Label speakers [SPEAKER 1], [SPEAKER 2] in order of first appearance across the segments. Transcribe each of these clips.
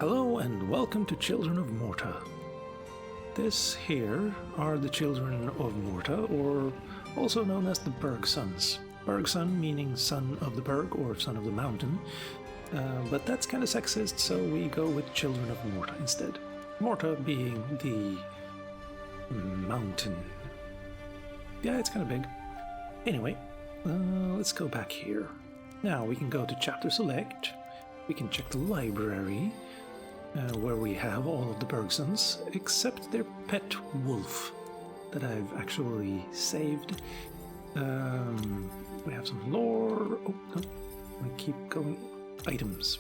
[SPEAKER 1] Hello and welcome to Children of Morta. This here are the Children of Morta, or also known as the Bergsons. Bergson meaning son of the berg or son of the mountain, but that's kind of sexist, so we go with Children of Morta instead. Morta being the mountain. Yeah, it's kind of big. Anyway, let's go back here. Now we can go to Chapter Select. We can check the library, where we have all of the Bergsons, except their pet wolf that I've actually saved. We have some lore. Oh, no. We keep going. Items.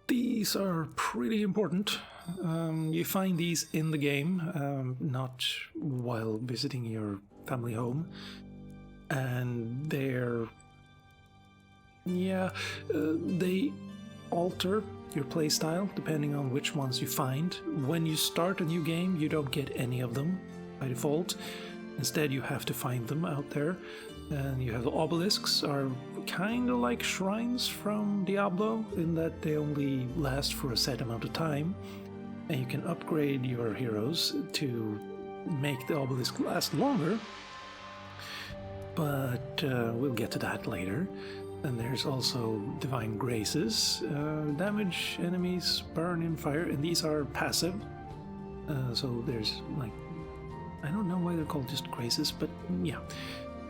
[SPEAKER 1] These are pretty important. You find these in the game, not while visiting your family home. And they're... they alter your playstyle depending on which ones you find. When you start a new game, you don't get any of them by default. Instead, you have to find them out there. And you have the obelisks, are kind of like shrines from Diablo, in that they only last for a set amount of time. And you can upgrade your heroes to make the obelisk last longer. But we'll get to that later. And there's also Divine Graces, damage enemies, burn in fire, and these are passive. So there's like, I don't know why they're called just Graces, but yeah.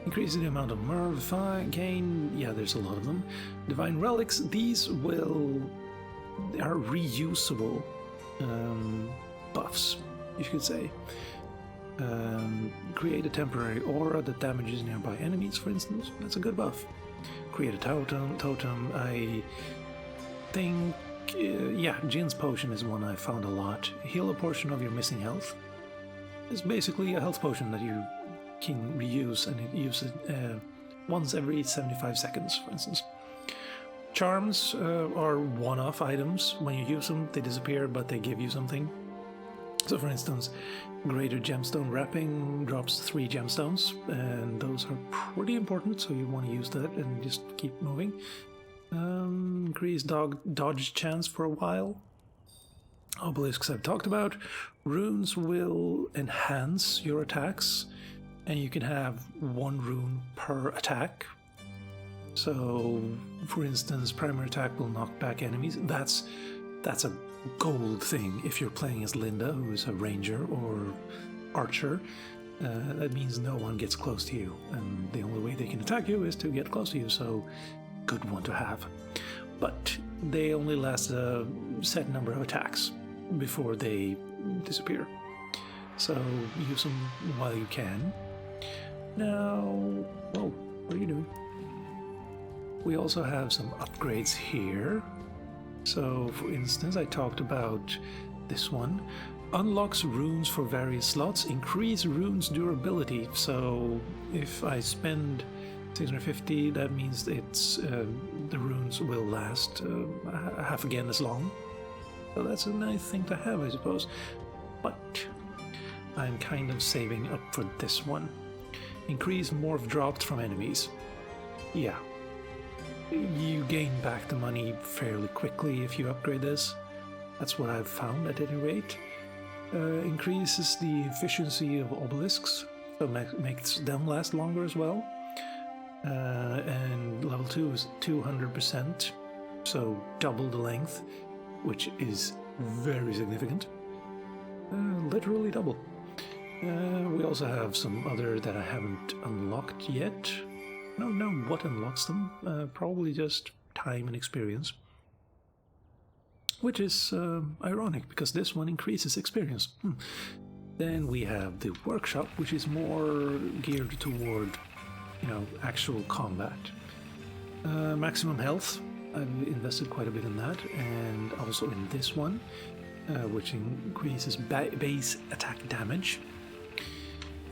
[SPEAKER 1] Increases the amount of Merv gain, yeah, there's a lot of them. Divine Relics, these are reusable buffs, you could say. Create a temporary aura that damages nearby enemies, for instance, that's a good buff. Create a totem. I think, Jin's potion is one I found a lot. Heal a portion of your missing health. It's basically a health potion that you can reuse, and it uses once every 75 seconds, for instance. Charms are one-off items. When you use them, they disappear, but they give you something. So, for instance, Greater Gemstone Wrapping drops 3 gemstones, and those are pretty important, so you want to use that and just keep moving. Increase dodge chance for a while. Obelisks I've talked about. Runes will enhance your attacks, and you can have 1 rune per attack. So, for instance, primary attack will knock back enemies. That's a gold thing if you're playing as Linda, who is a ranger or archer. That means no one gets close to you, and the only way they can attack you is to get close to you, so good one to have. But they only last a set number of attacks before they disappear, so use them while you can. Now, whoa, what are you doing? We also have some upgrades here. So, for instance, I talked about this one. Unlocks runes for various slots, increase runes durability. So, if I spend 650, that means it's the runes will last half again as long. So that's a nice thing to have, I suppose. But I'm kind of saving up for this one. Increase morph dropped from enemies. Yeah. You gain back the money fairly quickly if you upgrade this. That's what I've found at any rate. Increases the efficiency of obelisks, so makes them last longer as well. And level 2 is 200%, so double the length, which is very significant. Literally double. We also have some other that I haven't unlocked yet. I don't know what unlocks them, probably just time and experience. Which is ironic, because this one increases experience. Then we have the workshop, which is more geared toward, actual combat. Maximum health, I've invested quite a bit in that, and also in this one, which increases base attack damage.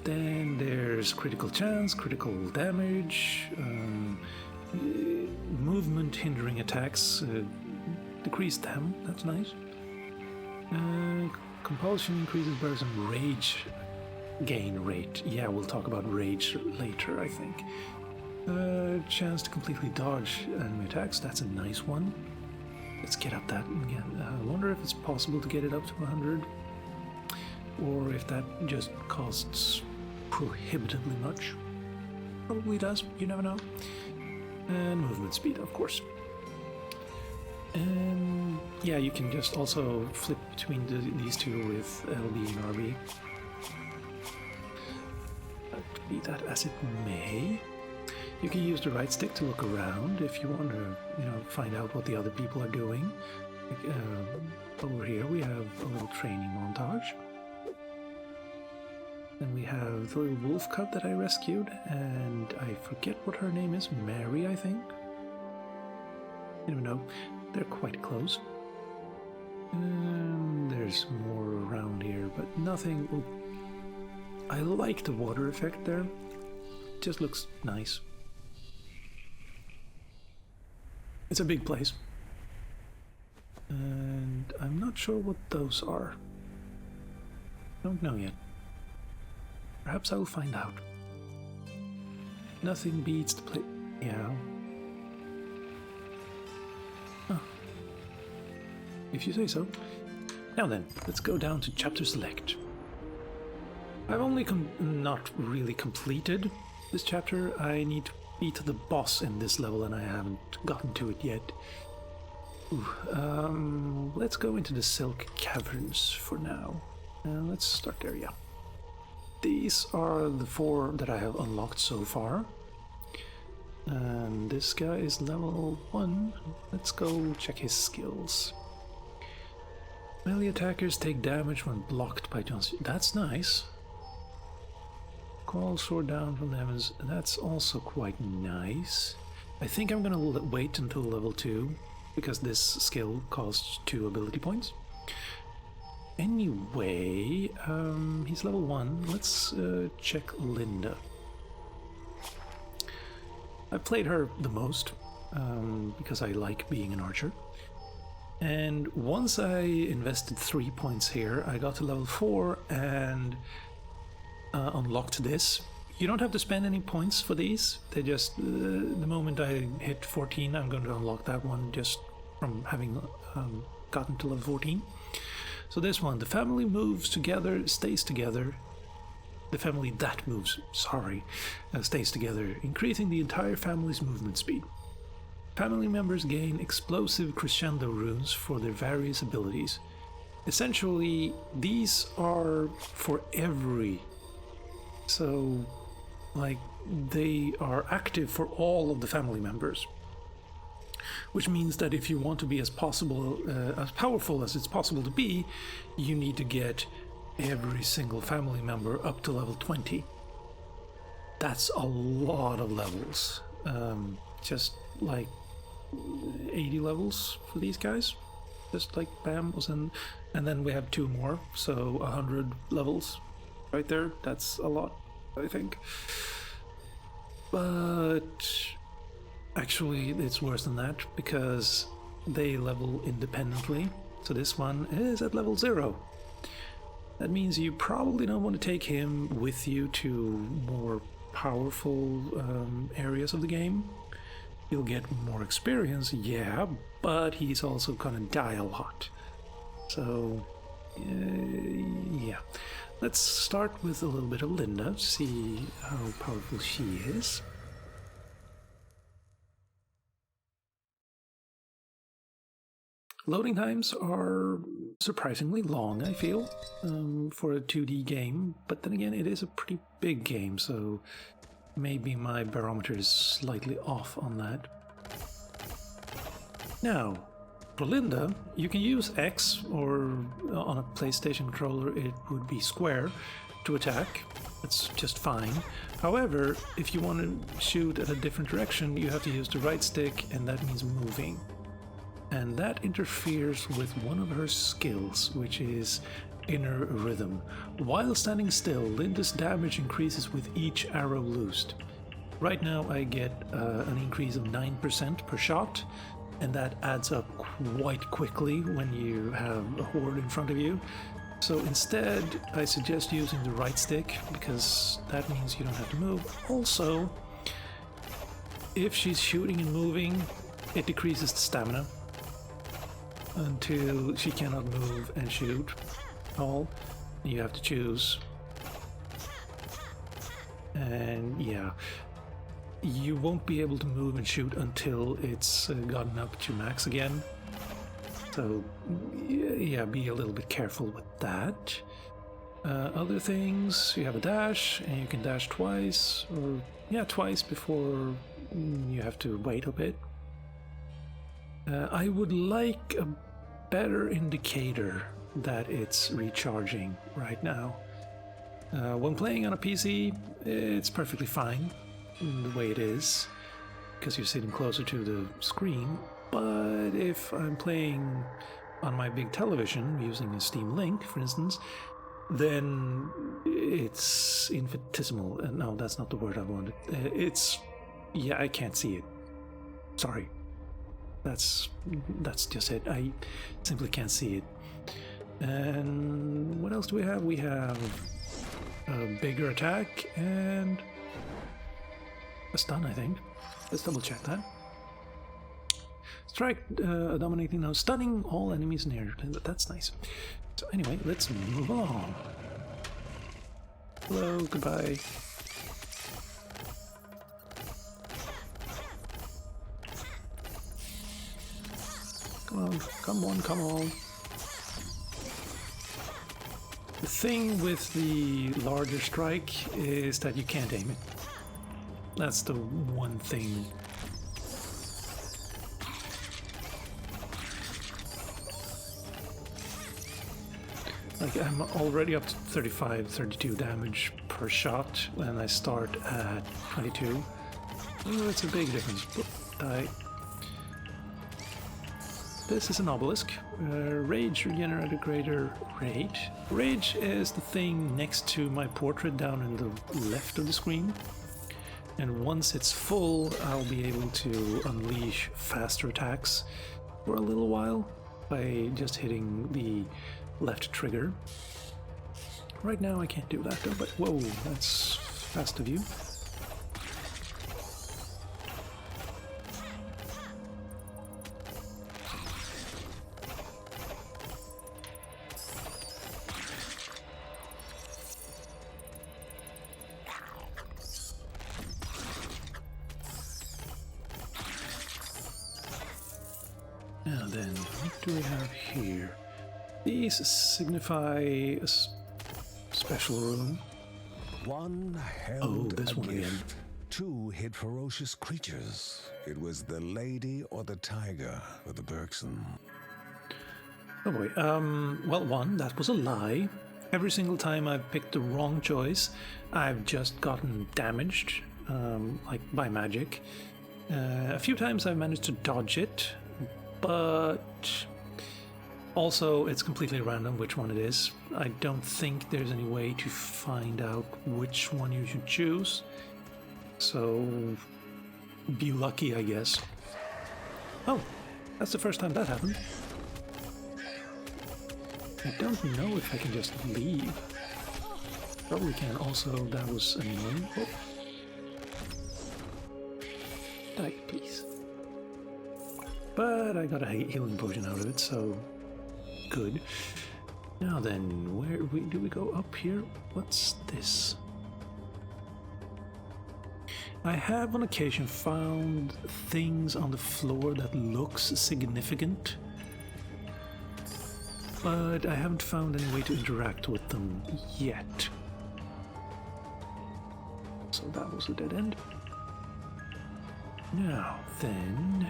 [SPEAKER 1] Then there's critical chance, critical damage, movement hindering attacks, decrease them, that's nice. Compulsion increases burst and rage gain rate. Yeah, we'll talk about rage later, I think. Chance to completely dodge enemy attacks, that's a nice one. Let's get up that again. I wonder if it's possible to get it up to 100, or if that just costs prohibitively much. Probably does, you never know. And movement speed, of course. And yeah, you can just also flip between these two with LB and RB. Be that as it may. You can use the right stick to look around if you want to, find out what the other people are doing. Like, over here we have a little training montage. Then we have the little wolf cub that I rescued, and I forget what her name is. Mary, I think. I don't know. They're quite close. And there's more around here, but nothing. Ooh. I like the water effect there. It just looks nice. It's a big place. And I'm not sure what those are. Don't know yet. Perhaps I will find out. Nothing beats the place. Yeah. Oh. If you say so. Now then, let's go down to Chapter Select. I've only not really completed this chapter. I need to beat the boss in this level and I haven't gotten to it yet. Let's go into the Silk Caverns for now. Let's start there, yeah. These are the 4 that I have unlocked so far. And this guy is level 1. Let's go check his skills. Melee attackers take damage when blocked by Johnson. That's nice. Call sword down from heavens. That's also quite nice. I think I'm gonna wait until level 2 because this skill costs 2 ability points. Anyway, he's level 1. Let's check Linda. I played her the most because I like being an archer. And once I invested 3 points here, I got to level 4 and unlocked this. You don't have to spend any points for these. They just, the moment I hit 14, I'm going to unlock that one just from having gotten to level 14. So this one, the family moves together, stays together. The family that moves, stays together, increasing the entire family's movement speed. Family members gain explosive crescendo runes for their various abilities. Essentially, these are for every. So, like, they are active for all of the family members. Which means that if you want to be as powerful as it's possible to be, you need to get every single family member up to level 20. That's a lot of levels. Just like 80 levels for these guys. Just like bam, and then we have 2 more, so 100 levels right there. That's a lot, I think. But actually, it's worse than that because they level independently. So this one is at level 0. That means you probably don't want to take him with you to more powerful areas of the game. You'll get more experience, yeah, but he's also gonna die a lot. So, yeah. Let's start with a little bit of Linda, see how powerful she is. Loading times are surprisingly long, I feel, for a 2D game, but then again, it is a pretty big game, so maybe my barometer is slightly off on that. Now, for Linda, you can use X, or on a PlayStation controller it would be square, to attack. That's just fine. However, if you want to shoot at a different direction, you have to use the right stick, and that means moving. And that interferes with one of her skills, which is Inner Rhythm. While standing still, Linda's damage increases with each arrow loosed. Right now I get an increase of 9% per shot, and that adds up quite quickly when you have a horde in front of you. So instead, I suggest using the right stick, because that means you don't have to move. Also, if she's shooting and moving, it decreases the stamina. until she cannot move and shoot all. You have to choose. And yeah, you won't be able to move and shoot until it's gotten up to max again. So yeah, be a little bit careful with that. Other things, you have a dash, and you can dash twice, or yeah, twice before you have to wait a bit. I would like a better indicator that it's recharging right now. When playing on a PC, it's perfectly fine the way it is, because you're sitting closer to the screen. But if I'm playing on my big television using a Steam Link, for instance, then it's infinitesimal. No, that's not the word I wanted. Yeah, I can't see it. Sorry. That's just it. I simply can't see it. And what else do we have? We have a bigger attack and a stun, I think. Let's double check that. Strike, dominating now, stunning all enemies near. That's nice. So anyway, let's move along. Hello, goodbye. Come on, come on, come on. The thing with the larger strike is that you can't aim it. That's the one thing. Like, I'm already up to 35, 32 damage per shot, and I start at 22. Oh, that's a big difference. Die. This is an obelisk. Rage regenerated greater rage. Rage is the thing next to my portrait down in the left of the screen. And once it's full, I'll be able to unleash faster attacks for a little while by just hitting the left trigger. Right now I can't do that though, but whoa, that's fast of you. Now then, what do we have here? These signify a special room.
[SPEAKER 2] One held
[SPEAKER 1] this
[SPEAKER 2] a
[SPEAKER 1] one
[SPEAKER 2] gift.
[SPEAKER 1] again.
[SPEAKER 2] Two hid ferocious creatures. It was the lady or the tiger for the Bergson.
[SPEAKER 1] Oh boy. Well, one, that was a lie. Every single time I've picked the wrong choice, I've just gotten damaged, like by magic. A few times I've managed to dodge it, but also it's completely random which one it is. I don't think there's any way to find out which one you should choose. So be lucky, I guess. Oh, that's the first time that happened. I don't know if I can just leave. Probably can. Also, that was annoying. Oh. Die, please. But I got a healing potion out of it, so good. Now then, where do we go up here? What's this? I have on occasion found things on the floor that looks significant, but I haven't found any way to interact with them yet. So that was a dead end. Now then,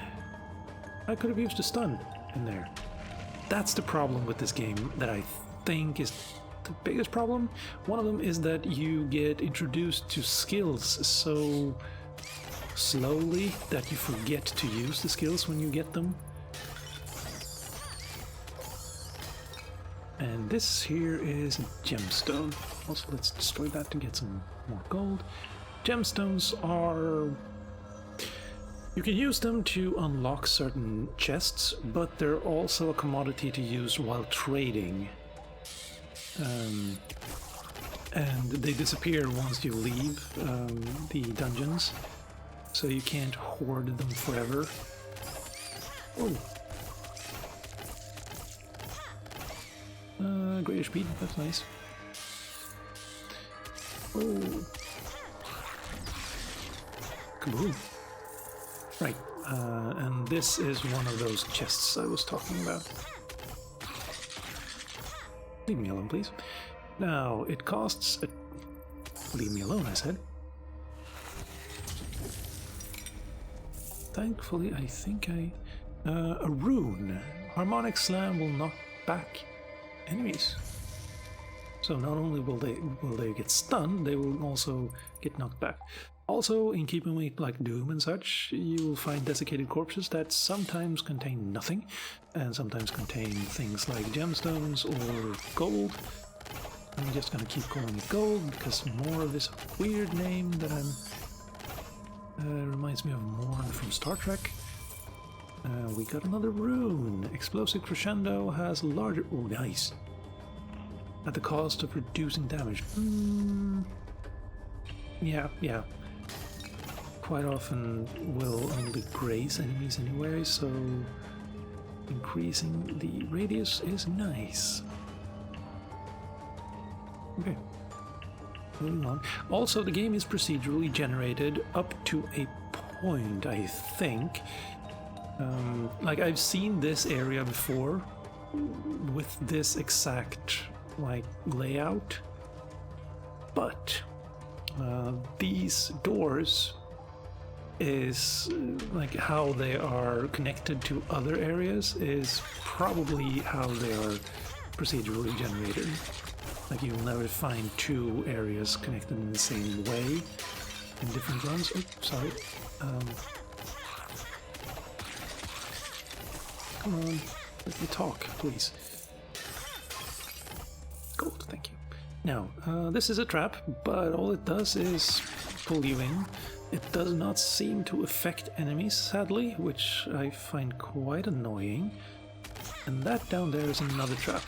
[SPEAKER 1] I could have used a stun in there. That's the problem with this game that I think is the biggest problem. One of them is that you get introduced to skills so slowly that you forget to use the skills when you get them. And this here is a gemstone. Also, let's destroy that to get some more gold. Gemstones are... you can use them to unlock certain chests, but they're also a commodity to use while trading. And they disappear once you leave the dungeons, so you can't hoard them forever. Oh. greater speed, that's nice. Oh. Kaboom. Right, and this is one of those chests I was talking about. Leave me alone, please. Now, it costs... Leave me alone, I said. Thankfully, I think a rune. Harmonic Slam will knock back enemies. So not only will they get stunned, they will also get knocked back. Also, in keeping with like Doom and such, you will find desiccated corpses that sometimes contain nothing, and sometimes contain things like gemstones or gold. I'm just gonna keep calling it gold because more of this weird name that reminds me of Morn from Star Trek. We got another rune. Explosive Crescendo has larger... Oh, nice. At the cost of reducing damage. Yeah. Quite often will only graze enemies anyway, so increasing the radius is nice. Okay. Moving on. Also, the game is procedurally generated up to a point, I think. Like, I've seen this area before with this exact, like, layout. But these doors is, like, how they are connected to other areas is probably how they are procedurally generated. Like, you'll never find two areas connected in the same way in different runs. Oh, sorry. Come on, let me talk, please. Gold, thank you. Now, this is a trap, but all it does is pull you in. It does not seem to affect enemies, sadly, which I find quite annoying. And that down there is another trap.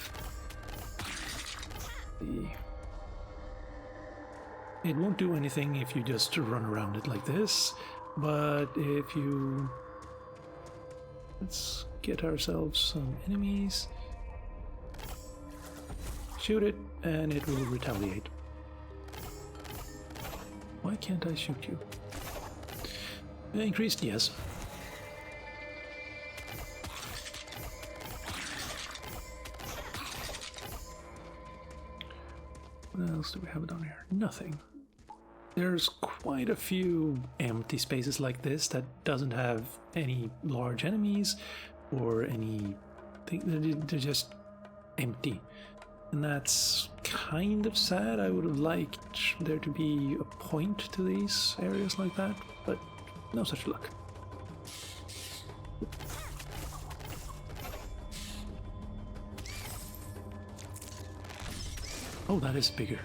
[SPEAKER 1] It won't do anything if you just run around it like this, but if you... Let's get ourselves some enemies. Shoot it, and it will retaliate. Why can't I shoot you? Increased, yes. What else do we have down here? Nothing. There's quite a few empty spaces like this that doesn't have any large enemies or any... They're just empty. And that's kind of sad. I would have liked there to be a point to these areas like that, but no such luck. Oh, that is bigger.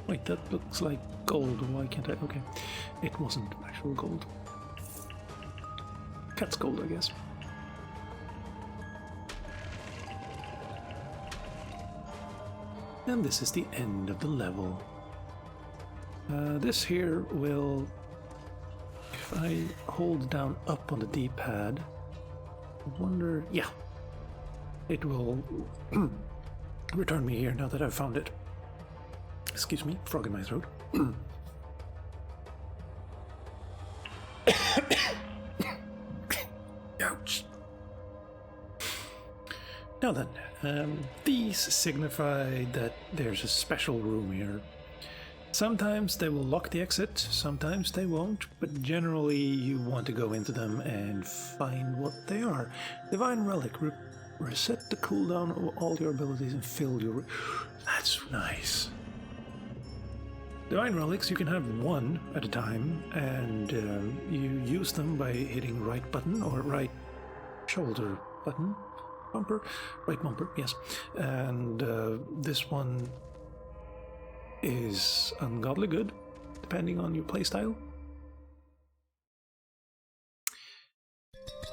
[SPEAKER 1] Wait, that looks like gold. Why can't I? Okay. It wasn't actual gold. Cat's gold, I guess. And this is the end of the level. This here will... If I hold down up on the D-pad, I wonder... Yeah. It will return me here now that I've found it. Excuse me, frog in my throat. Ouch. Now then, these signify that there's a special room here. Sometimes they will lock the exit, sometimes they won't, but generally you want to go into them and find what they are. Divine Relic. Reset the cooldown of all your abilities and fill your... That's nice. Divine Relics, you can have one at a time, and you use them by hitting right button or right shoulder button. Bumper? Right bumper, yes. And this one is ungodly good, depending on your playstyle.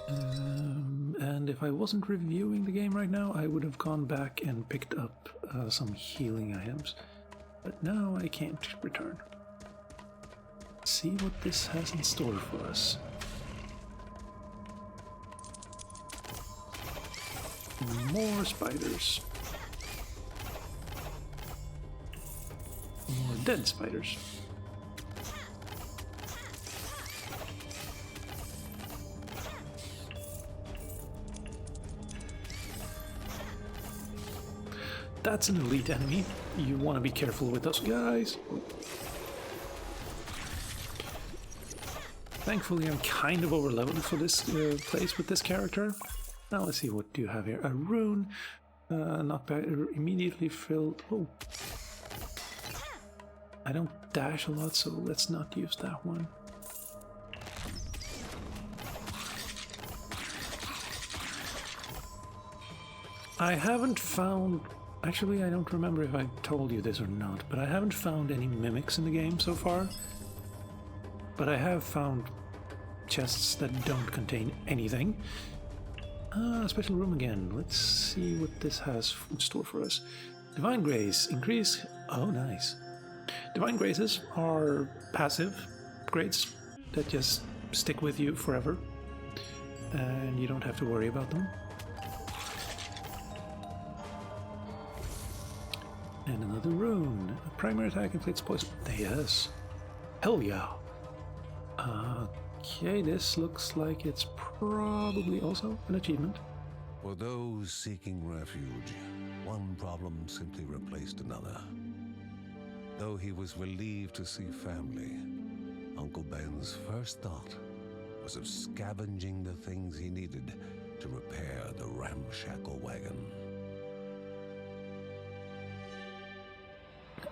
[SPEAKER 1] And if I wasn't reviewing the game right now, I would have gone back and picked up some healing items. But now I can't return. See what this has in store for us. More spiders. More dead spiders. That's an elite enemy. You want to be careful with those guys. Thankfully, I'm kind of over-leveled for this place with this character. Now let's see, what do you have here? A rune. Knockback immediately filled. Oh. I don't dash a lot, so let's not use that one. I haven't found... Actually, I don't remember if I told you this or not, but I haven't found any mimics in the game so far. But I have found chests that don't contain anything. Special room again. Let's see what this has in store for us. Divine Grace. Increase... Oh, nice. Divine Graces are passive grades that just stick with you forever. And you don't have to worry about them. And another rune. A primary attack inflicts poison. Yes. Hell yeah. Okay, this looks like it's probably also an achievement.
[SPEAKER 2] For those seeking refuge, one problem simply replaced another. Though he was relieved to see family, Uncle Ben's first thought was of scavenging the things he needed to repair the ramshackle wagon.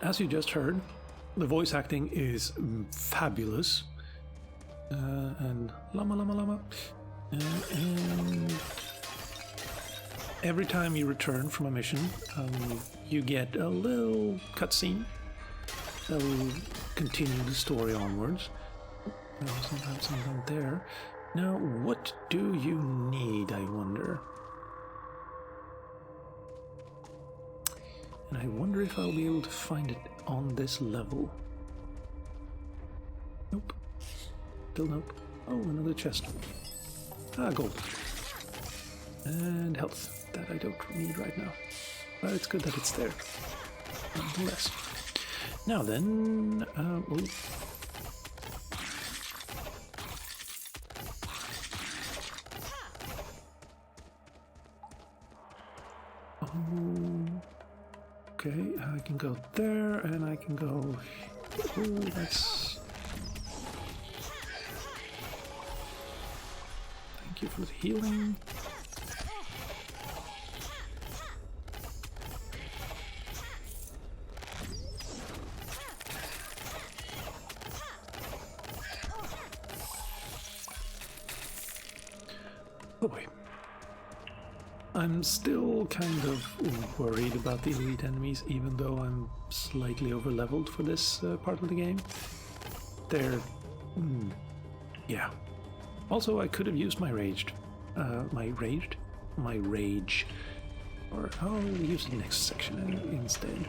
[SPEAKER 1] As you just heard, the voice acting is fabulous. And llama. And every time you return from a mission, you get a little cutscene that will continue the story onwards. We also have something there. Now, what do you need, I wonder? And I wonder if I'll be able to find it on this level. Nope. Still nope. Oh, another chest. Gold. And health. That I don't need right now. But it's good that it's there. Nonetheless. Now then... Okay, I can go there, and I can go... Oh, that's... Thank you for the healing. Oh boy. I'm still kind of worried about the elite enemies, even though I'm slightly over-leveled for this part of the game. They're... yeah. Also, I could have used my rage. Or I'll use the next section instead.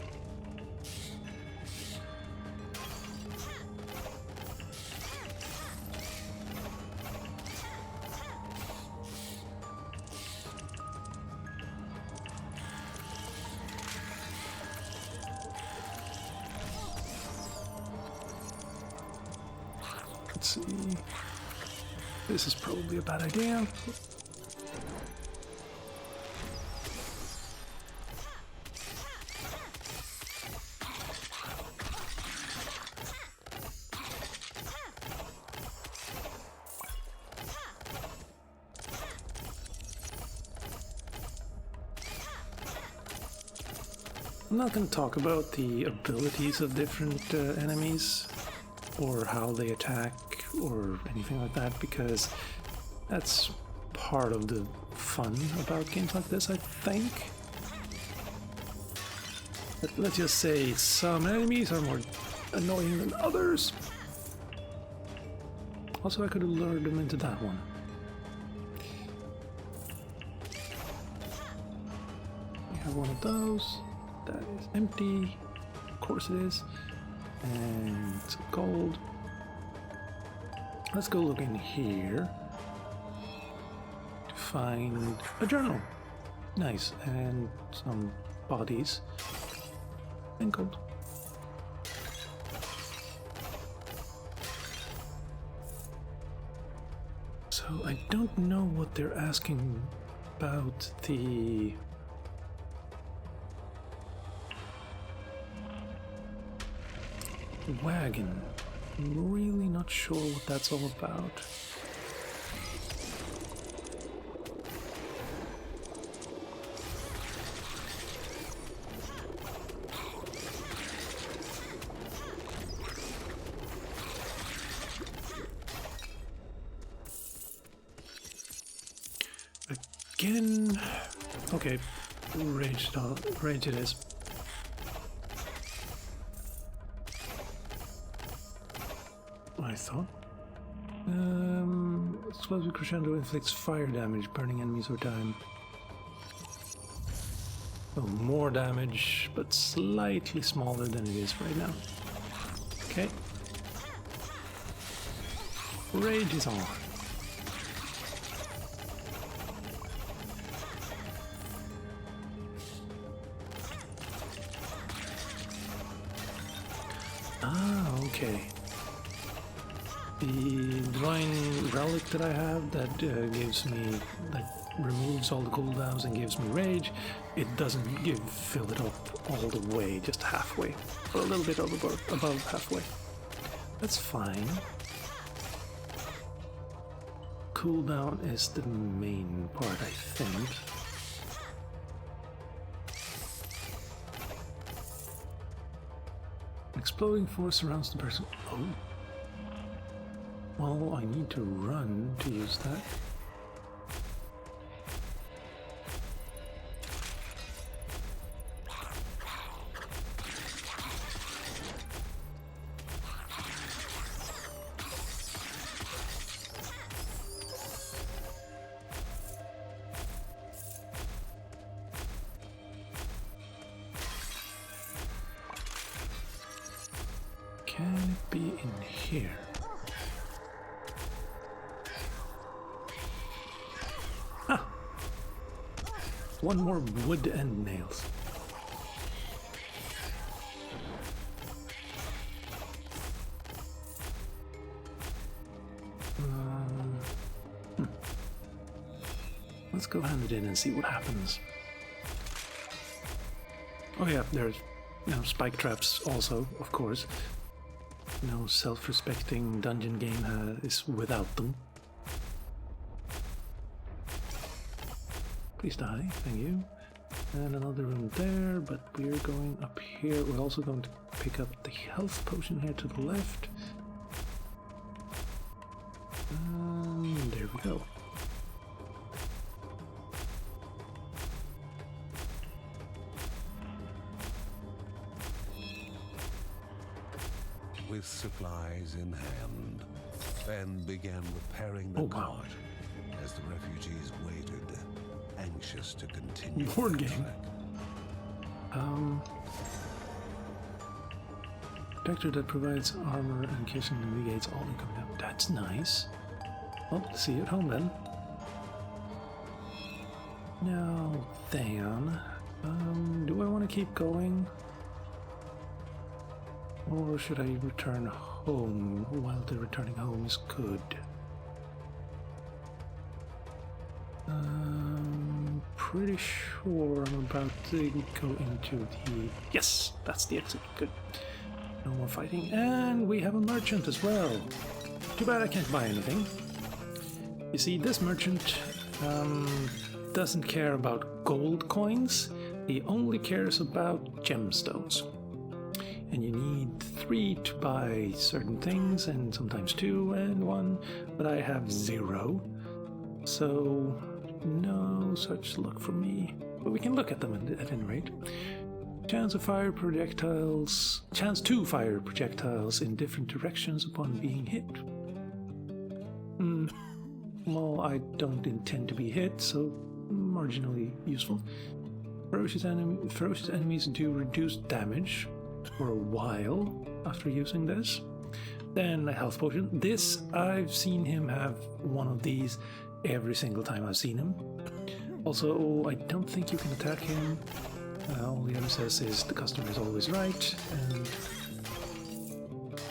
[SPEAKER 1] Let's see. This is probably a bad idea. I'm not going to talk about the abilities of different enemies or how they attack or anything like that, because that's part of the fun about games like this, I think. But let's just say some enemies are more annoying than others. Also, I could have lured them into that one. We have one of those. That is empty. Of course it is. And some gold. Let's go looking here to find a journal. Nice, and some bodies. And gold. So I don't know what they're asking about the wagon. I'm really not sure what that's all about. Again, okay, rage it is. I thought. Explosive crescendo inflicts fire damage, burning enemies over time. Oh, more damage, but slightly smaller than it is right now. Okay. Rage is on. Ah, okay. The divine relic that I have that gives me, that removes all the cooldowns and gives me rage, it doesn't fill it up all the way, just halfway, or a little bit above halfway. That's fine. Cooldown is the main part, I think. Exploding force surrounds the person. Oh. Well, I need to run to use that. Can it be in here? Ah! One more wood and nails. Let's go hand it in and see what happens. Oh yeah, there's spike traps also, of course. No self-respecting dungeon game is without them. Please die, thank you. And another room there, but we're going up here. We're also going to pick up the health potion here to the left. There we go.
[SPEAKER 2] With supplies in hand, Ben began repairing the cart as the refugees waited, anxious to continue.
[SPEAKER 1] Board game. Protector that provides armor and casing and negates all incoming damage. That's nice. Well, see you at home then. Now then, do I want to keep going? Or should I return home while the returning home is good? Pretty sure I'm about to go into the... Yes, that's the exit. Good. No more fighting. And we have a merchant as well. Too bad I can't buy anything. You see, this merchant doesn't care about gold coins. He only cares about gemstones. And you need 3 to buy certain things, and sometimes 2 and 1, but I have 0. So, no such luck for me. But we can look at them at any rate. Chance to fire projectiles in different directions upon being hit. Well, I don't intend to be hit, so marginally useful. Ferocious enemies do reduced damage for a while after using this. Then a health potion. This, I've seen him have one of these every single time I've seen him. Also, I don't think you can attack him. All he ever says is the customer is always right, and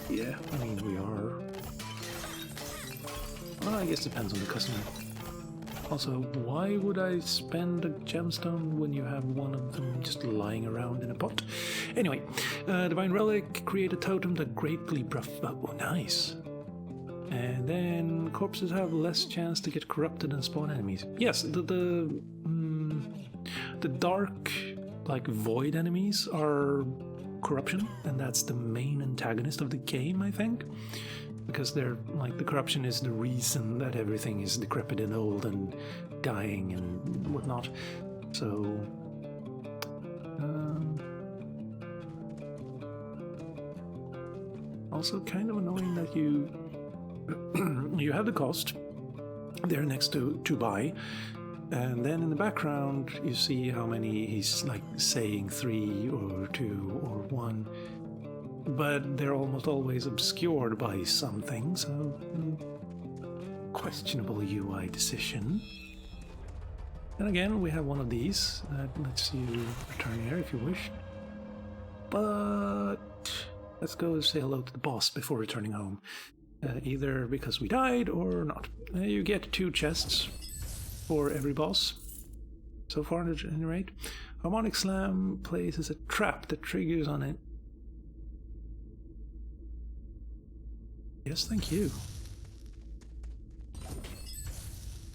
[SPEAKER 1] yeah, I mean, we are... Well, I guess it depends on the customer. Also, why would I spend a gemstone when you have one of them just lying around in a pot? Anyway, Divine Relic, create a totem that greatly buff... Oh, nice. And then corpses have less chance to get corrupted and spawn enemies. Yes, the dark, like, void enemies are corruption, and that's the main antagonist of the game, I think. Because they're, like, the corruption is the reason that everything is decrepit and old and dying and whatnot. So... also kind of annoying that you... you have the cost there next to buy, and then in the background you see how many he's like saying 3 or 2 or 1, but they're almost always obscured by something, so questionable UI decision. And again, we have one of these that lets you return here if you wish, but let's go say hello to the boss before returning home. Either because we died or not. You get 2 chests for every boss so far at any rate. Harmonic Slam places a trap that triggers on it. Yes, thank you.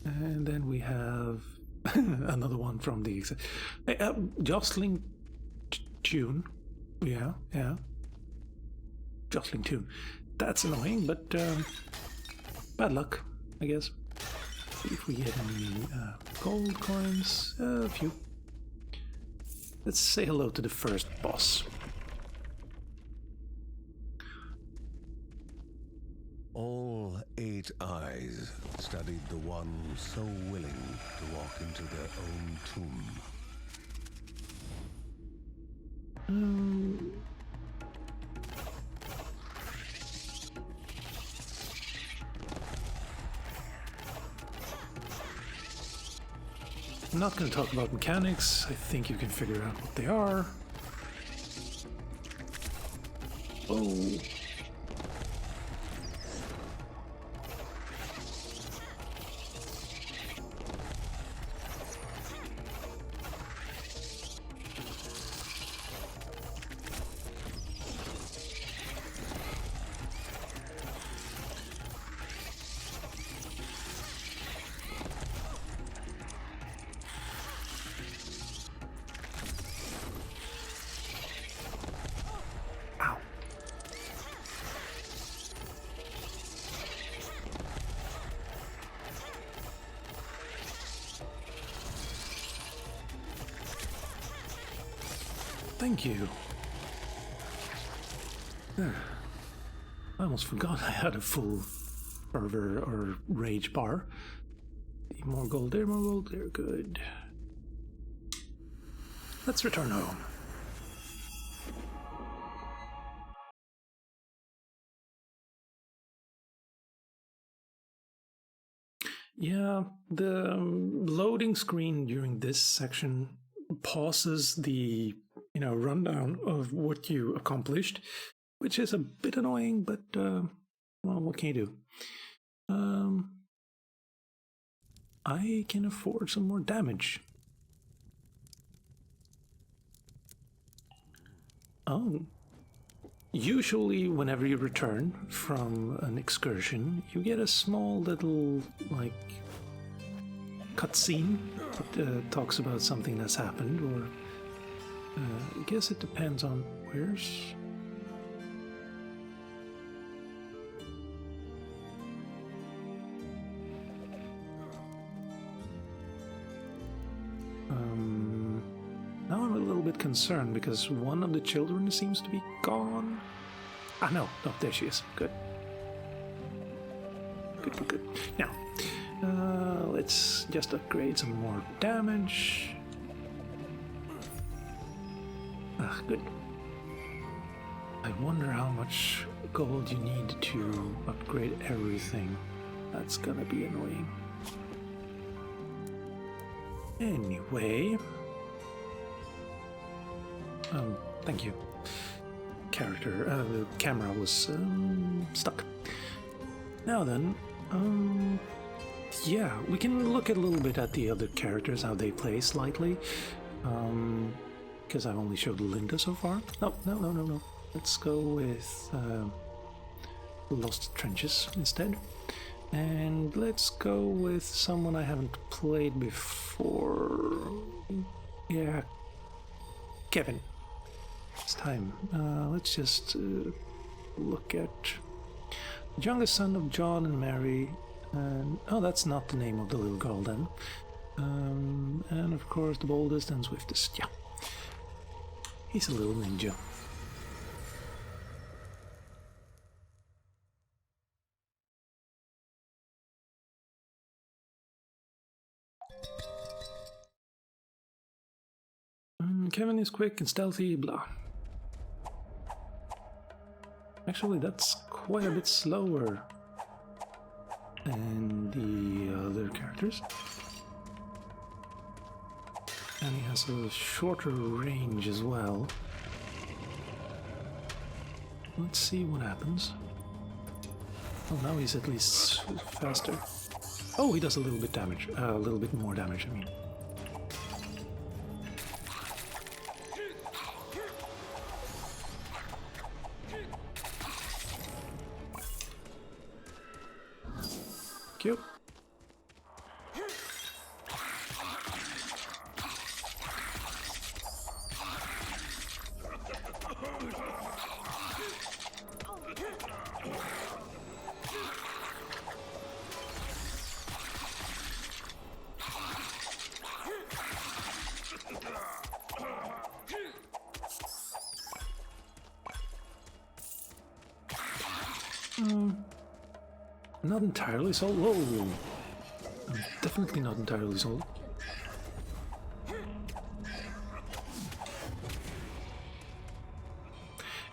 [SPEAKER 1] And then we have another one from the Jostling Tune. Yeah. Jostling Tune. That's annoying, but bad luck, I guess. See if we get any gold coins. A few. Let's say hello to the first boss.
[SPEAKER 2] All 8 eyes studied the one so willing to walk into their own tomb.
[SPEAKER 1] I'm not going to talk about mechanics. I think you can figure out what they are. Oh. Thank you. I almost forgot I had a full fervor or rage bar. More gold there, more gold there. Good. Let's return home. Yeah, the loading screen during this section pauses the rundown of what you accomplished, which is a bit annoying, but well, what can you do? I can afford some more damage. Oh. Usually whenever you return from an excursion, you get a small little, like, cutscene that talks about something that's happened, or I guess it depends on where's... Now I'm a little bit concerned because one of the children seems to be gone. Ah, no, there she is. Good. Good. Now, let's just upgrade some more damage. Ah, good. I wonder how much gold you need to upgrade everything. That's gonna be annoying. Anyway. Thank you. The camera was stuck. Now then, yeah, we can look a little bit at the other characters, how they play slightly. Because I've only showed Linda so far. No. Let's go with Lost Trenches instead. And let's go with someone I haven't played before. Yeah, Kevin. It's time. Let's just look at the youngest son of John and Mary. And oh, that's not the name of the little girl then. And of course, the boldest and swiftest. Yeah, he's a little ninja. Kevin is quick and stealthy, blah. Actually, that's quite a bit slower than the other characters. And he has a shorter range as well. Let's see what happens. Oh, now he's at least faster. Oh, he does a little bit damage. A little bit more damage, I mean. Cute. Not entirely sold. Whoa! I'm definitely not entirely sold.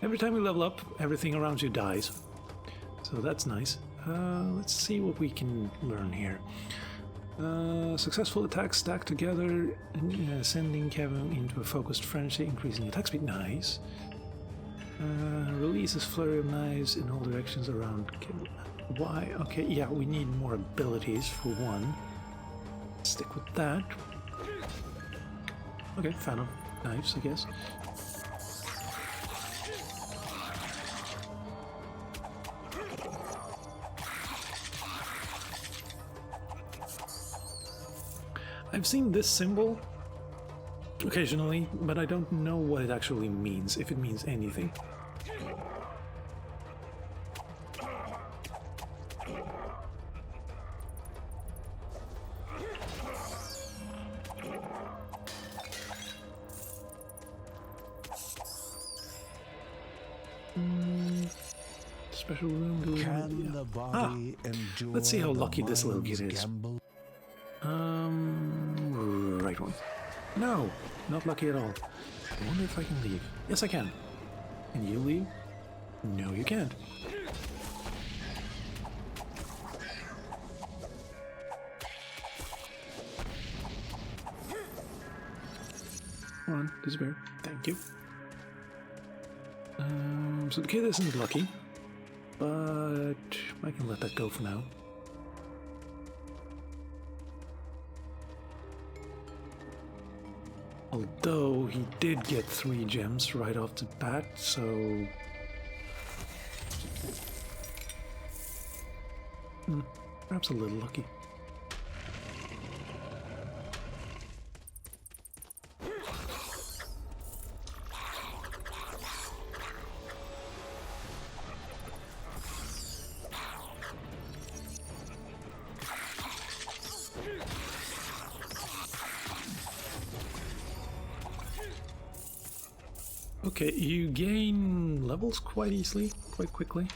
[SPEAKER 1] Every time you level up, everything around you dies. So that's nice. Let's see what we can learn here. Successful attacks stacked together, sending Kevin into a focused frenzy, increasing attack speed. Nice. Releases flurry of knives in all directions around Kevin. Why? Okay, yeah, we need more abilities for one. Stick with that. Okay, fan of knives, I guess. I've seen this symbol occasionally, but I don't know what it actually means, if it means anything. Special room.
[SPEAKER 2] Can the body endure
[SPEAKER 1] let's see how lucky this little kid is.
[SPEAKER 2] gamble?
[SPEAKER 1] Right one. No, not lucky at all. I wonder if I can leave. Yes, I can. Can you leave? No, you can't. Come on, disappear. Thank you. So the kid isn't lucky, but I can let that go for now. Although he did get 3 gems right off the bat, so... perhaps a little lucky. Okay, you gain levels quite easily, quite quickly.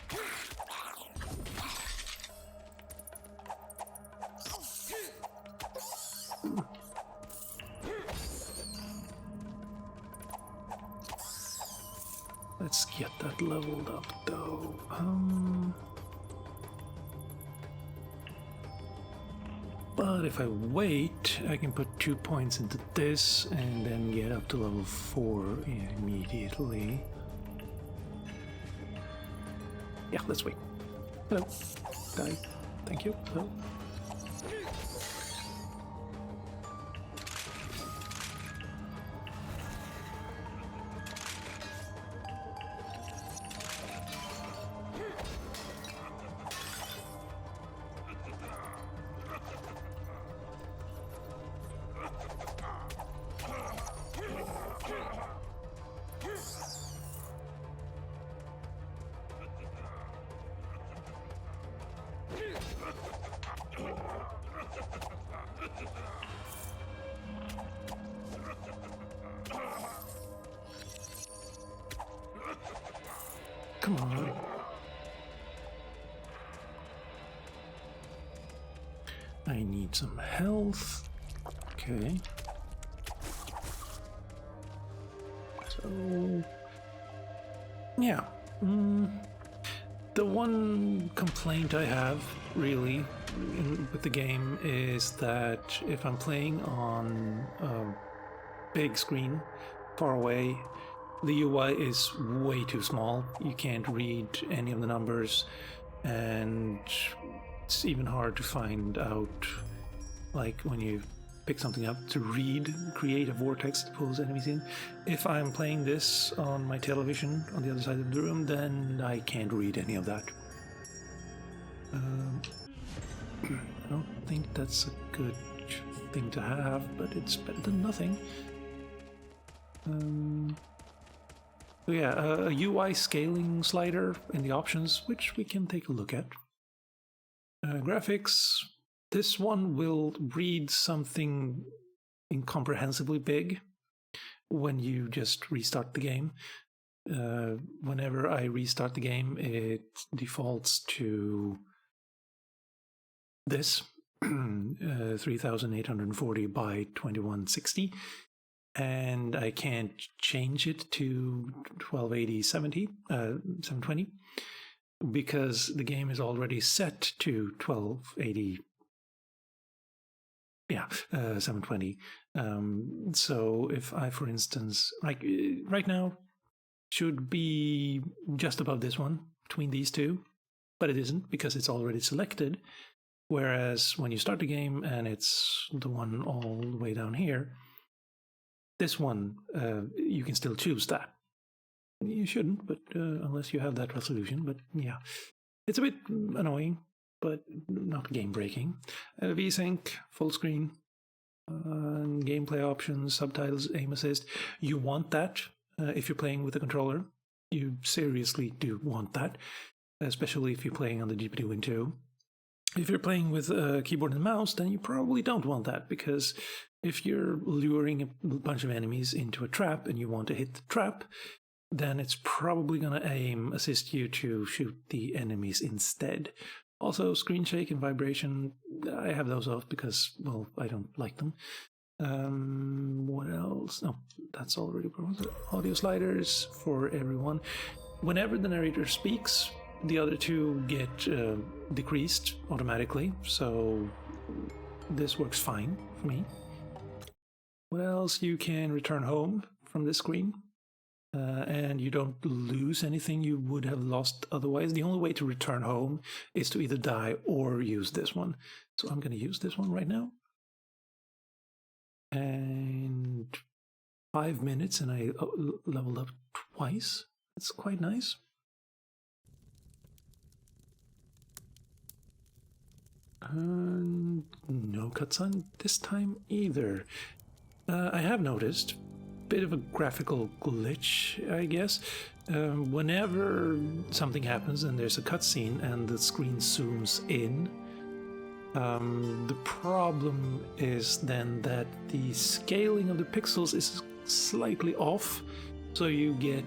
[SPEAKER 1] Let's get that leveled up, though. But if I wait, I can put 2 points into this and then get up to level 4 immediately. Yeah, let's wait. Hello. Die. Thank you. Hello. Come on. I need some health. Okay. So, yeah. The one complaint I have, really, with the game is that if I'm playing on a big screen, far away, the UI is way too small. You can't read any of the numbers, and it's even hard to find out, like when you pick something up, to create a vortex that pulls enemies in. If I'm playing this on my television on the other side of the room, then I can't read any of that. I don't think that's a good thing to have, but it's better than nothing. So yeah, a UI scaling slider in the options, which we can take a look at. Graphics. This one will read something incomprehensibly big when you just restart the game. Whenever I restart the game, it defaults to this 3840 by 2160, and I can't change it to 1280 720 because the game is already set to 1280. Yeah, 720. So if I, for instance, like right now, should be just above this one, between these two, but it isn't because it's already selected. Whereas when you start the game and it's the one all the way down here, this one, you can still choose that. You shouldn't, but unless you have that resolution. But yeah, it's a bit annoying, but not game-breaking. VSync, full screen, gameplay options, subtitles, aim assist. You want that if you're playing with a controller. You seriously do want that, especially if you're playing on the GPD Win 2. If you're playing with a keyboard and mouse, then you probably don't want that, because if you're luring a bunch of enemies into a trap and you want to hit the trap, then it's probably going to assist you to shoot the enemies instead. Also, screen shake and vibration, I have those off because, well, I don't like them. What else? No, that's already audio sliders for everyone. Whenever the narrator speaks, the other two get decreased automatically, so this works fine for me. What else? You can return home from this screen. And you don't lose anything you would have lost otherwise. The only way to return home is to either die or use this one. So I'm going to use this one right now. And 5 minutes and I leveled up twice. It's quite nice. No cutscene this time either. I have noticed bit of a graphical glitch, I guess. Whenever something happens and there's a cutscene and the screen zooms in, the problem is then that the scaling of the pixels is slightly off, so you get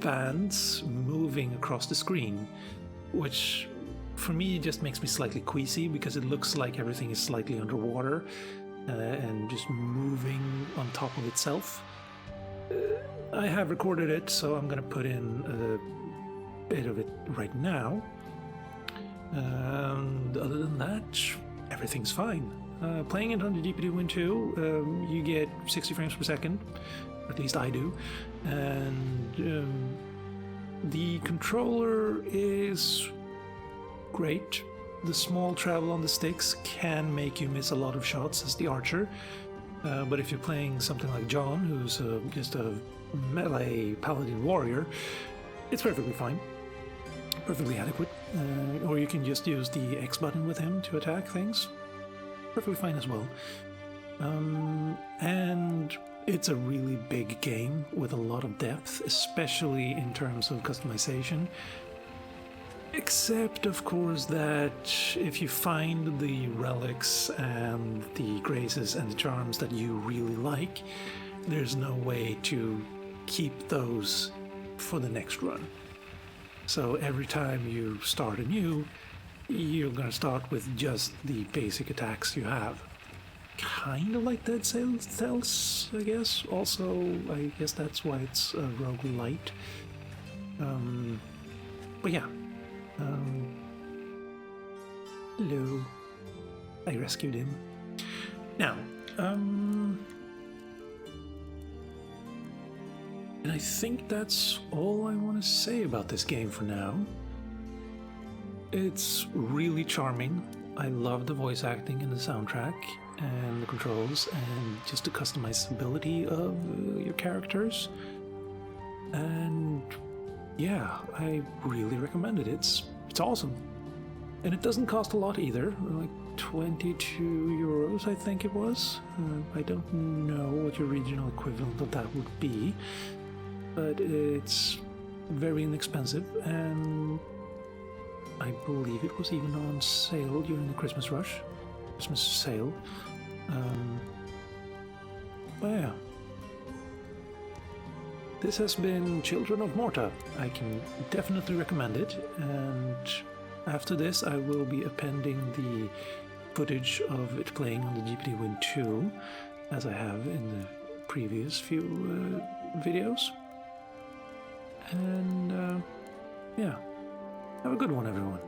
[SPEAKER 1] bands moving across the screen, which for me just makes me slightly queasy because it looks like everything is slightly underwater and just moving on top of itself. I have recorded it, so I'm going to put in a bit of it right now. And other than that, everything's fine. Playing it on the GPD Win 2, you get 60 frames per second. At least I do. And the controller is great. The small travel on the sticks can make you miss a lot of shots as the archer. But if you're playing something like John, who's just a melee paladin warrior, it's perfectly fine. Perfectly adequate. Or you can just use the X button with him to attack things. Perfectly fine as well. And it's a really big game with a lot of depth, especially in terms of customization. Except, of course, that if you find the relics and the graces and the charms that you really like, there's no way to keep those for the next run. So every time you start anew, you're going to start with just the basic attacks you have. Kind of like Dead Cells, I guess. Also, I guess that's why it's a roguelite. But yeah. Hello. I rescued him. Now, and I think that's all I want to say about this game for now. It's really charming. I love the voice acting and the soundtrack and the controls and just the customizability of your characters. And yeah, I really recommend it. It's awesome. And it doesn't cost a lot either, like 22 euros I think it was. I don't know what your regional equivalent of that would be, but it's very inexpensive, and I believe it was even on sale during the Christmas sale. But yeah. This has been Children of Morta. I can definitely recommend it, and after this I will be appending the footage of it playing on the GPD Win 2, as I have in the previous few videos. And yeah, have a good one, everyone.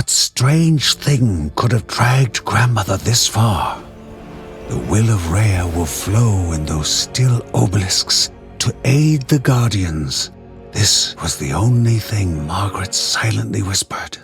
[SPEAKER 3] What strange thing could have dragged Grandmother this far? The will of Rhea will flow in those still obelisks to aid the Guardians. This was the only thing Margaret silently whispered.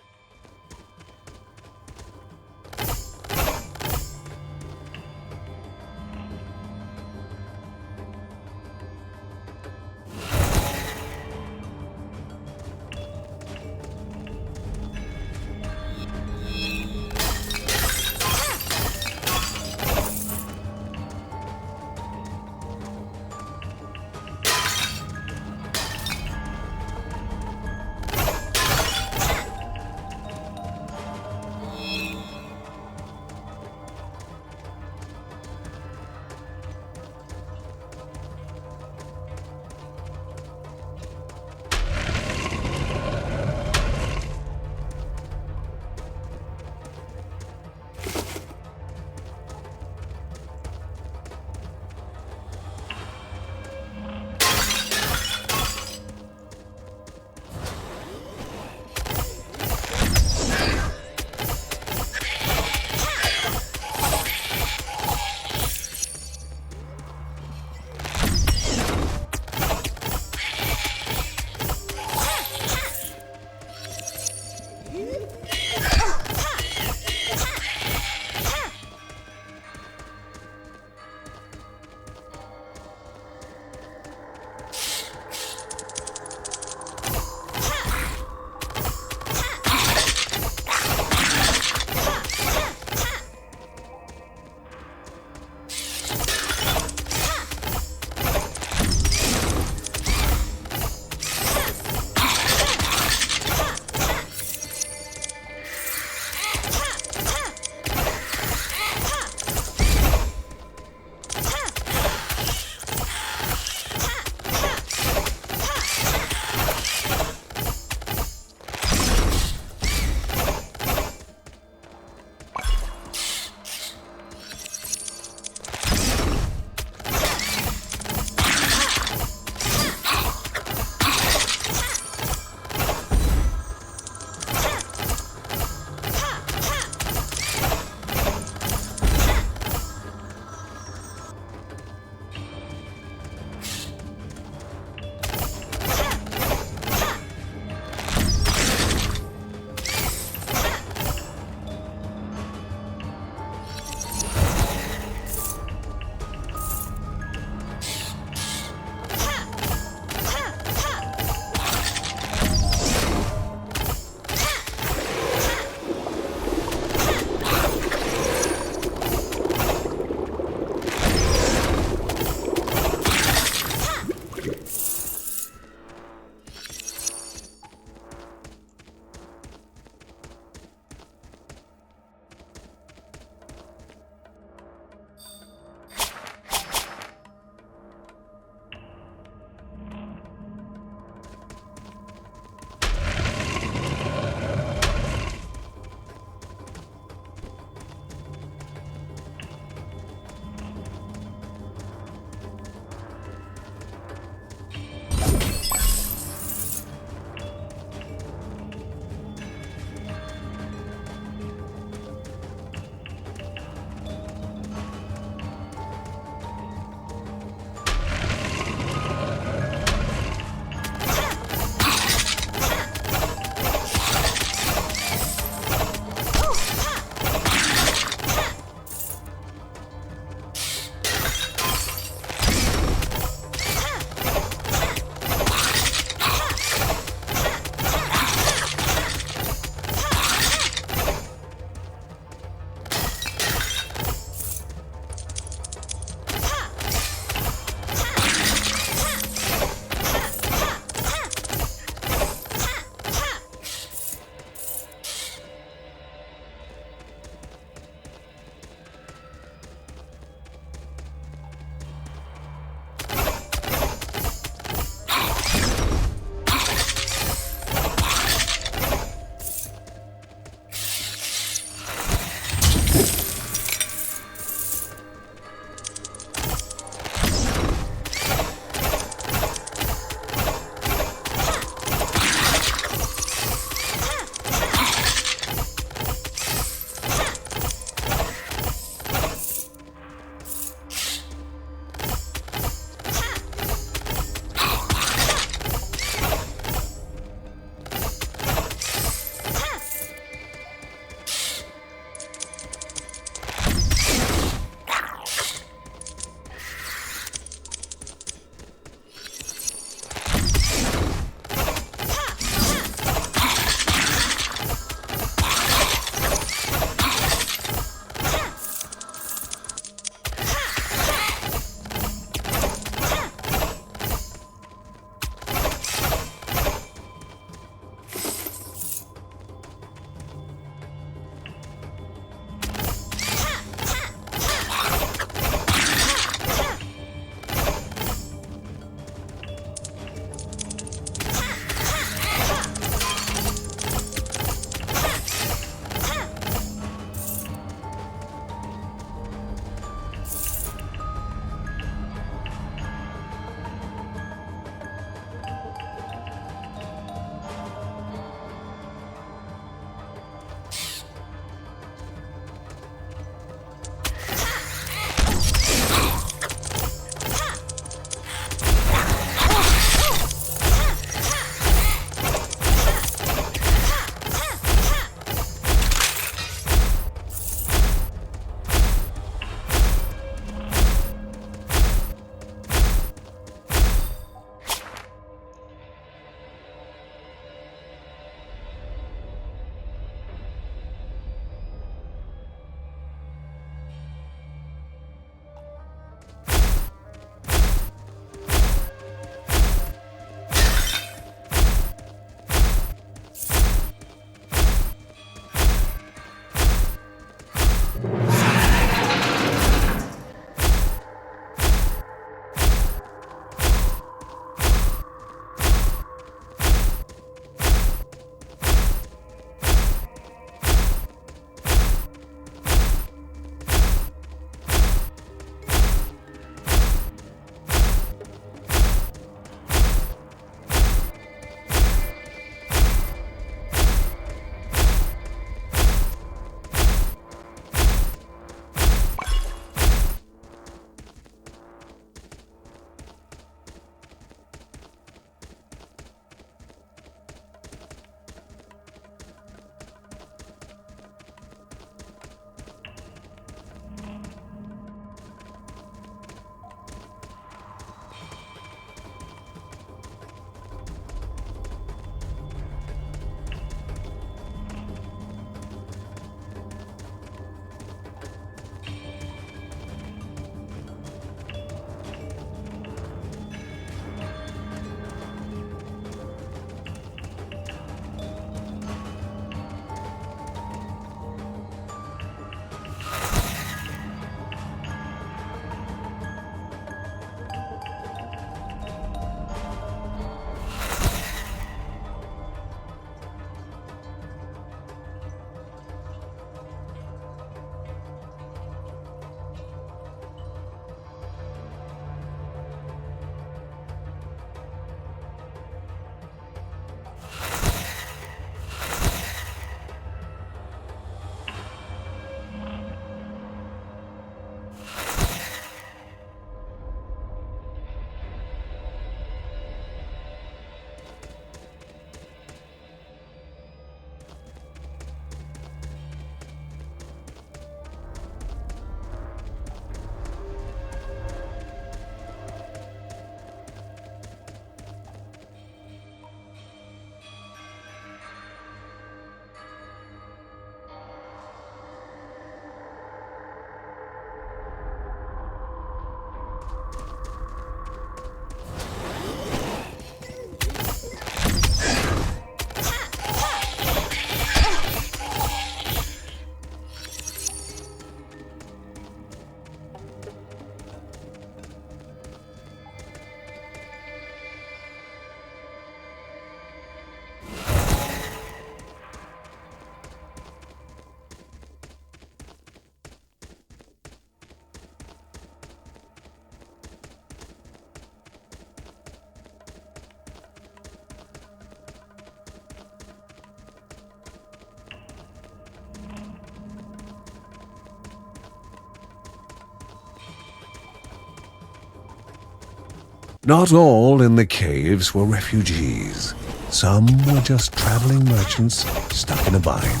[SPEAKER 3] Not all in the caves were refugees. Some were just traveling merchants stuck in a bind.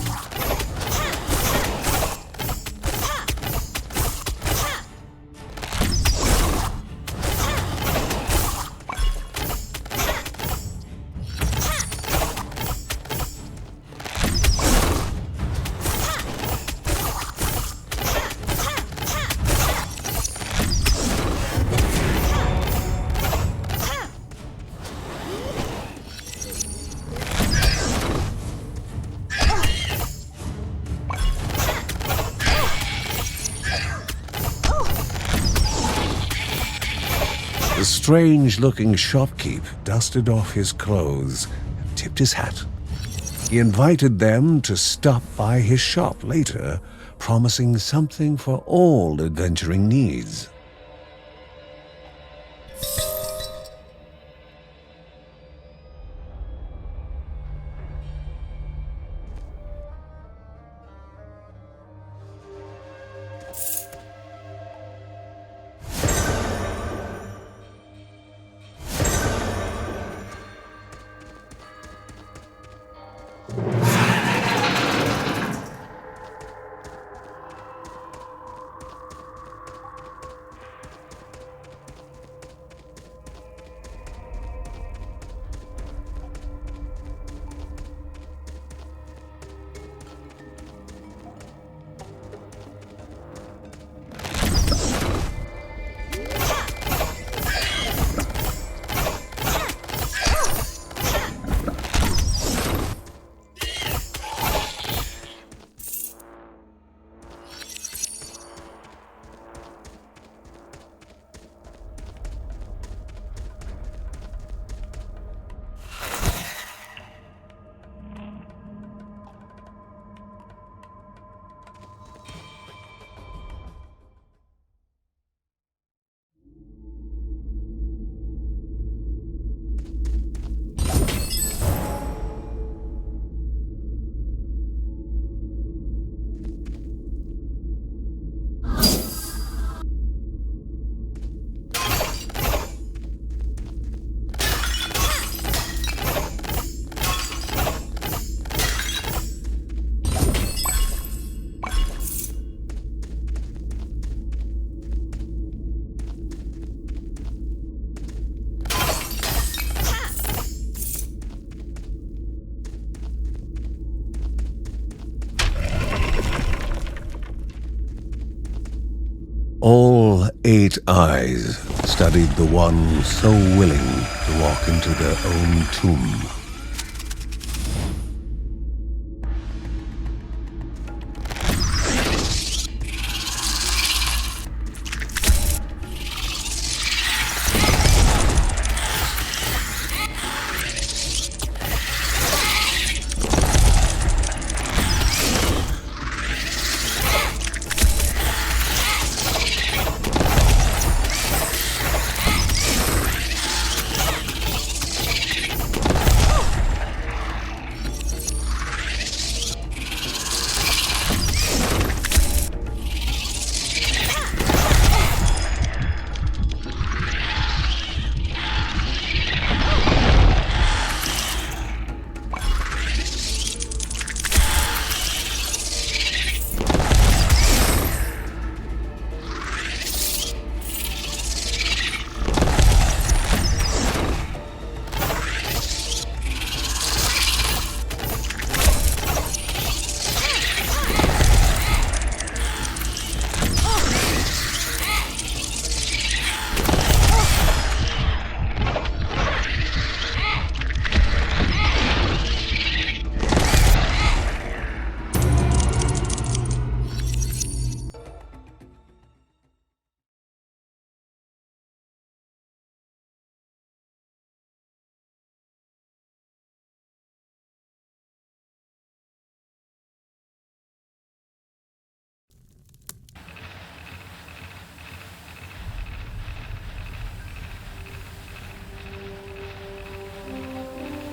[SPEAKER 3] The strange-looking shopkeep dusted off his clothes and tipped his hat. He invited them to stop by his shop later, promising something for all adventuring needs. All 8 eyes studied the one so willing to walk into their own tomb.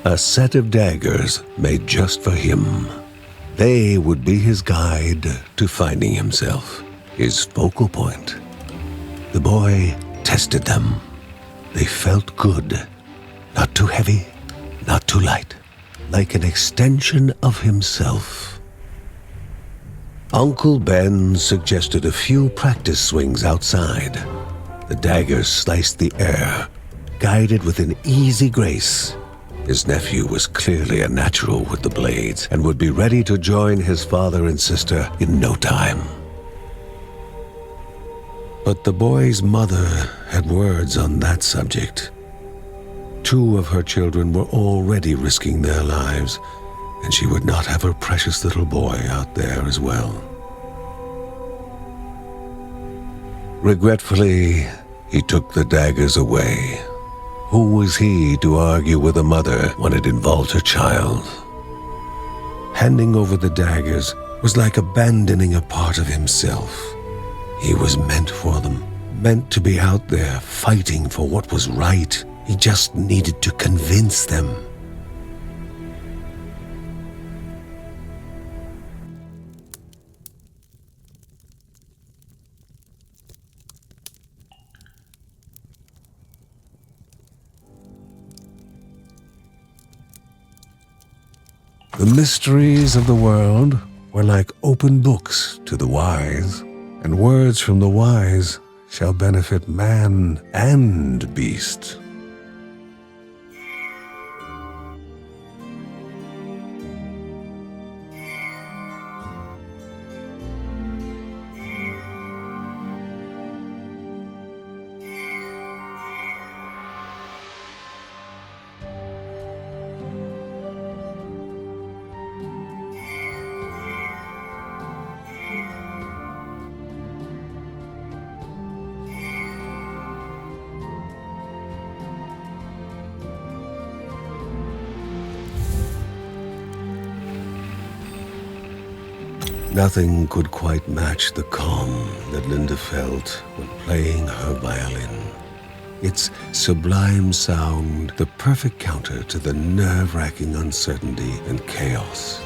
[SPEAKER 3] a set of daggers made just for him. They would be his guide to finding himself, his focal point. The boy tested them. They felt good. Not too heavy, not too light. Like an extension of himself. Uncle Ben suggested a few practice swings outside. The daggers sliced the air, guided with an easy grace. His nephew was clearly a natural with the blades and would be ready to join his father and sister in no time. But the boy's mother had words on that subject. 2 of her children were already risking their lives, and she would not have her precious little boy out there as well. Regretfully, he took the daggers away. Who was he to argue with a mother when it involved her child? Handing over the daggers was like abandoning a part of himself. He was meant for them, meant to be out there fighting for what was right. He just needed to convince them. The mysteries of the world were like open books to the wise, and words from the wise shall benefit man and beast. Nothing could quite match the calm that Linda felt when playing her violin. Its sublime sound, the perfect counter to the nerve-wracking uncertainty and chaos